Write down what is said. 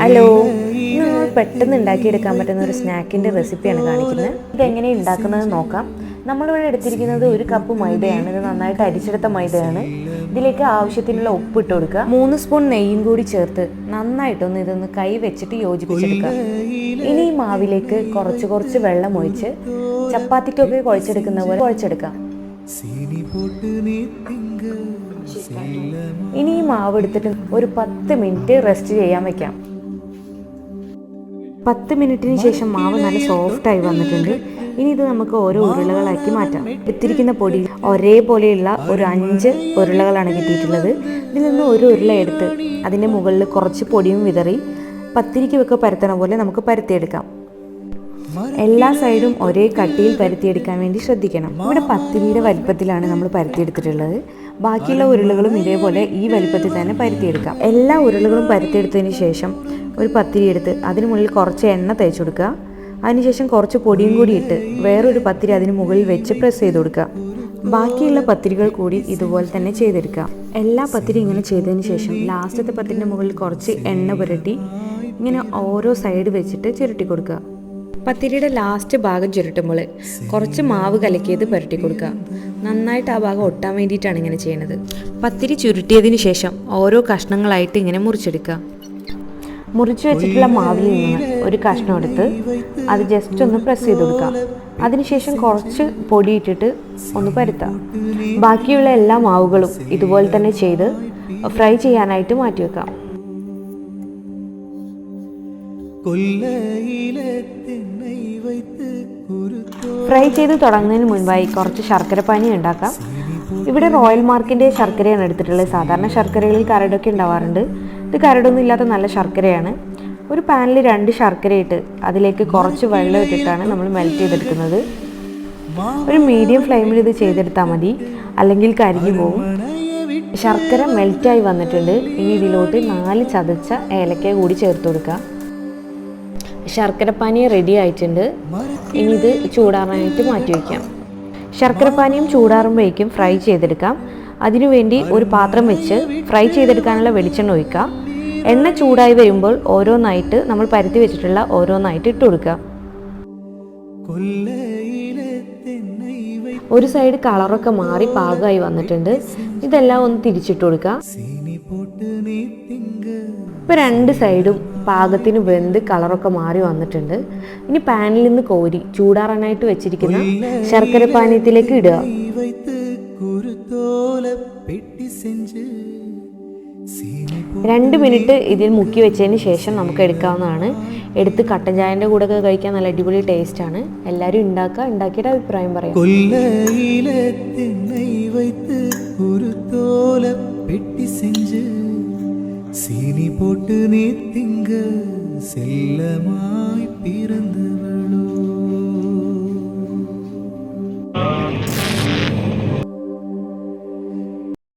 Hello, ഇന്ന് നമ്മൾ പെട്ടെന്ന് ഉണ്ടാക്കിയെടുക്കാൻ പറ്റുന്ന ഒരു സ്നാക്കിൻ്റെ റെസിപ്പിയാണ് കാണിക്കുന്നത്. ഇതെങ്ങനെ ഉണ്ടാക്കുന്നത് നോക്കാം. നമ്മളിവിടെ എടുത്തിരിക്കുന്നത് 1 കപ്പ് മൈദയാണ്. ഇത് നന്നായിട്ട് അരിച്ചെടുത്ത മൈദയാണ്. ഇതിലേക്ക് ആവശ്യത്തിനുള്ള ഉപ്പ് ഇട്ട് കൊടുക്കുക. 3 സ്പൂൺ നെയ്യും കൂടി ചേർത്ത് നന്നായിട്ടൊന്ന് ഇതൊന്ന് കൈ വെച്ചിട്ട് യോജിപ്പിച്ചെടുക്കുക. ഇനി ഈ മാവിലേക്ക് കുറച്ച് വെള്ളം ഒഴിച്ച് ചപ്പാത്തിക്കൊക്കെ കുഴച്ചെടുക്കുന്ന പോലെ കുഴച്ചെടുക്കാം. ഇനി ഈ മാവ് എടുത്തിട്ട് ഒരു 10 മിനിറ്റ് റെസ്റ്റ് ചെയ്യാൻ വെക്കാം. 10 മിനിറ്റിന് ശേഷം മാവ് നല്ല സോഫ്റ്റായി വന്നിട്ടുണ്ട്. ഇനി ഇത് നമുക്ക് ഓരോ ഉരുളകളാക്കി മാറ്റാം. എടുത്തിരിക്കുന്ന പൊടി ഒരേപോലെയുള്ള ഒരു 5 ഉരുളകളാണ് കിട്ടിയിട്ടുള്ളത്. ഇതിൽ നിന്ന് ഒരു ഉരുള എടുത്ത് അതിൻ്റെ മുകളിൽ കുറച്ച് പൊടിയും വിതറി പത്തിരിക്കൊക്കെ പരത്തണ പോലെ നമുക്ക് പരത്തിയെടുക്കാം. എല്ലാ സൈഡും ഒരേ കട്ടിയിൽ പരത്തിയെടുക്കാൻ വേണ്ടി ശ്രദ്ധിക്കണം. ഇവിടെ പത്തിരിയുടെ വലിപ്പത്തിലാണ് നമ്മൾ പരത്തിയെടുത്തിട്ടുള്ളത്. ബാക്കിയുള്ള ഉരുളകളും ഇതേപോലെ ഈ വലിപ്പത്തിൽ തന്നെ പരത്തിയെടുക്കാം. എല്ലാ ഉരുളകളും പരത്തിയെടുത്തതിന് ശേഷം ഒരു പത്തിരി എടുത്ത് അതിന് മുകളിൽ കുറച്ച് എണ്ണ തേച്ച് കൊടുക്കുക. അതിനുശേഷം കുറച്ച് പൊടിയും കൂടി ഇട്ട് വേറൊരു പത്തിരി അതിന് മുകളിൽ വെച്ച് പ്രസ് ചെയ്ത് കൊടുക്കുക. ബാക്കിയുള്ള പത്തിരികൾ കൂടി ഇതുപോലെ തന്നെ ചെയ്തെടുക്കുക. എല്ലാ പത്തിരി ഇങ്ങനെ ചെയ്തതിന് ശേഷം ലാസ്റ്റത്തെ പത്തിരിൻ്റെ മുകളിൽ കുറച്ച് എണ്ണ പുരട്ടി ഇങ്ങനെ ഓരോ സൈഡ് വെച്ചിട്ട് ചുരുട്ടി കൊടുക്കുക. പത്തിരിയുടെ ലാസ്റ്റ് ഭാഗം ചുരുട്ടുമ്പോൾ കുറച്ച് മാവ് കലക്കിയത് പുരട്ടി കൊടുക്കുക. നന്നായിട്ട് ആ ഭാഗം ഒട്ടാൻ വേണ്ടിയിട്ടാണ് ഇങ്ങനെ ചെയ്യുന്നത്. പത്തിരി ചുരുട്ടിയതിന് ശേഷം ഓരോ കഷ്ണങ്ങളായിട്ട് ഇങ്ങനെ മുറിച്ചെടുക്കുക. മുറിച്ച് വെച്ചിട്ടുള്ള മാവിൽ നിന്ന് ഒരു കഷ്ണം എടുത്ത് അത് ജസ്റ്റ് ഒന്ന് പ്രസ് ചെയ്ത് കൊടുക്കുക. അതിനുശേഷം കുറച്ച് പൊടി ഇട്ടിട്ട് ഒന്ന് പരത്താം. ബാക്കിയുള്ള എല്ലാ മാവുകളും ഇതുപോലെ തന്നെ ചെയ്ത് ഫ്രൈ ചെയ്യാനായിട്ട് മാറ്റി വെക്കാം. ഫ്രൈ ചെയ്ത് തുടങ്ങുന്നതിന് മുൻപായി കുറച്ച് ശർക്കരപ്പാനി ഉണ്ടാക്കാം. ഇവിടെ റോയൽ മാർക്കിൻ്റെ ശർക്കരയാണ് എടുത്തിട്ടുള്ളത്. സാധാരണ ശർക്കരകളിൽ കരടൊക്കെ ഉണ്ടാവാറുണ്ട്. ഇത് കരടൊന്നും ഇല്ലാത്ത നല്ല ശർക്കരയാണ്. ഒരു പാനിൽ 2 ശർക്കര ഇട്ട് അതിലേക്ക് കുറച്ച് വെള്ളം ഇട്ടിട്ടാണ് നമ്മൾ മെൽറ്റ് ചെയ്തെടുക്കുന്നത്. ഒരു മീഡിയം ഫ്ലെയിമിൽ ഇത് ചെയ്തെടുത്താൽ മതി, അല്ലെങ്കിൽ കരിഞ്ഞു പോകും. ശർക്കര മെൽറ്റായി വന്നിട്ടുണ്ട്. ഇനി ഇതിലോട്ട് 4 ചതച്ച ഏലക്ക കൂടി ചേർത്ത് കൊടുക്കുക. ശർക്കരപ്പാനി റെഡി ആയിട്ടുണ്ട്. ഇനി ഇത് ചൂടാറാനായിട്ട് മാറ്റി വയ്ക്കാം. ശർക്കരപ്പാനിയും ചൂടാറുമ്പോഴേക്കും ഫ്രൈ ചെയ്തെടുക്കാം. അതിനുവേണ്ടി ഒരു പാത്രം വെച്ച് ഫ്രൈ ചെയ്തെടുക്കാനുള്ള വെളിച്ചെണ്ണ ഒഴിക്കുക. എണ്ണ ചൂടായി വരുമ്പോൾ ഓരോന്നായിട്ട് നമ്മൾ പരത്തി വെച്ചിട്ടുള്ള ഓരോന്നായിട്ട് ഇട്ട് കൊടുക്കുക. ഒരു സൈഡ് കളറൊക്കെ മാറി പാകമായി വന്നിട്ടുണ്ട്. ഇതെല്ലാം ഒന്ന് തിരിച്ചിട്ട് കൊടുക്കുക. ഇപ്പോൾ 2 സൈഡും പാകത്തിന് വെന്ത് കളറൊക്കെ മാറി വന്നിട്ടുണ്ട്. ഇനി പാനിൽ നിന്ന് കോരി ചൂടാറാനായിട്ട് വെച്ചിരിക്കുന്ന ശർക്കര പാനീയത്തിലേക്ക് ഇടുക. 2 മിനിറ്റ് ഇതിൽ മുക്കി വെച്ചതിന് ശേഷം നമുക്ക് എടുക്കാവുന്നതാണ്. എടുത്ത് കട്ടൻ ചായൻ്റെ കൂടെ ഒക്കെ കഴിക്കാൻ നല്ല അടിപൊളി ടേസ്റ്റാണ്. എല്ലാവരും ഉണ്ടാക്കുക, ഉണ്ടാക്കിയിട്ട് അഭിപ്രായം പറയാം. சீனி போட்டு நீ திங்க செல்லமாய் பிறந்தவள்.